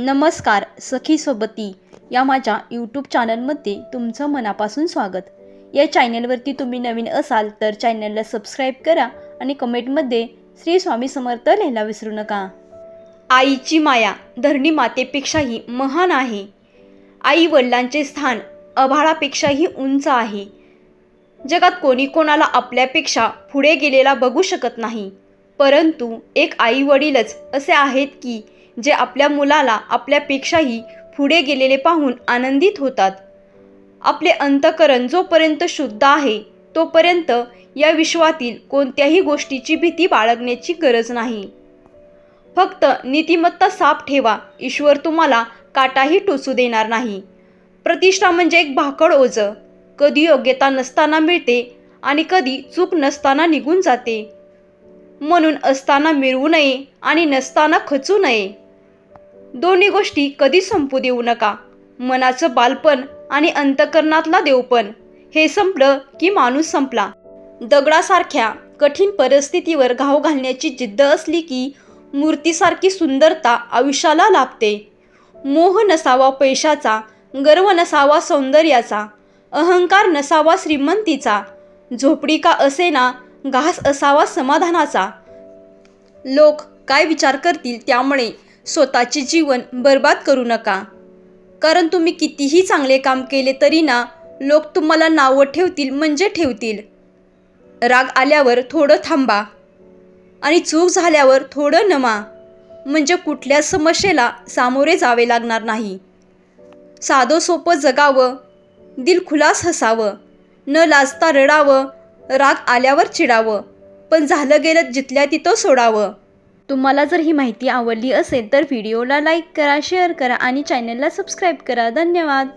नमस्कार सखी सोबती या माझ्या यूट्यूब चॅनलमध्ये तुमचं मनापासून स्वागत। या चॅनलवरती तुम्ही नवीन असाल तर चॅनलला सबस्क्राईब करा आणि कमेंटमध्ये श्री स्वामी समर्थ लिहायला विसरू नका। आईची माया धरणी मातेपेक्षाही महान आहे। आई वडिलांचे स्थान आभाळापेक्षाही उंच आहे। जगात कोणी कोणाला आपल्यापेक्षा पुढे गेलेला बघू शकत नाही, परंतु एक आई वडीलच असे आहेत की जे आपल्या मुलाला आपल्यापेक्षाही पुढे गेलेले पाहून आनंदित होतात। आपले अंतःकरण जोपर्यंत शुद्ध आहे तोपर्यंत या विश्वातील कोणत्याही गोष्टीची भीती बाळगण्याची गरज नाही। फक्त नीतिमत्ता साफ ठेवा, ईश्वर तुम्हाला काटाही टोचू देणार नाही। प्रतिष्ठा म्हणजे एक भाकड ओझं, कधी योग्यता नसताना मिळते आणि कधी चूक नसताना निघून जाते। म्हणून असताना मिळवू नये आणि नसताना खचू नये। दोन्ही गोष्टी कधी संपू देऊ नका। मनाचं बालपण आणि अंतःकरणातला देवपण हे संपलं की माणूस संपला। दगडासारख्या कठीण परिस्थितीवर घाव घालण्याची जिद्द असली की मूर्तीसारखी सुंदरता आयुष्याला लाभते। मोह नसावा पैशाचा, गर्व नसावा सौंदर्याचा, अहंकार नसावा श्रीमंतीचा, झोपडी का असेना घास असावा समाधानाचा। लोक काय विचार करतील त्यामुळे स्वतःचे जीवन बर्बाद करू नका, कारण तुम्ही कितीही चांगले काम केले तरी ना लोक तुम्हाला नावं ठेवतील म्हणजे ठेवतील। राग आल्यावर थोडं थांबा आणि चूक झाल्यावर थोडं नमा, म्हणजे कुठल्या समस्येला सामोरे जावे लागणार नाही। साधं सोपं जगावं, दिलखुलास हसावं, न लाजता रडावं, राग आल्यावर चिडावं, पण झालं गेलं जिथल्या तिथं सोडावं। तुम्हाला जर ही माहिती आवडली असेल तर व्हिडिओला लाईक करा, शेअर करा आणि चॅनलला सबस्क्राईब करा। धन्यवाद।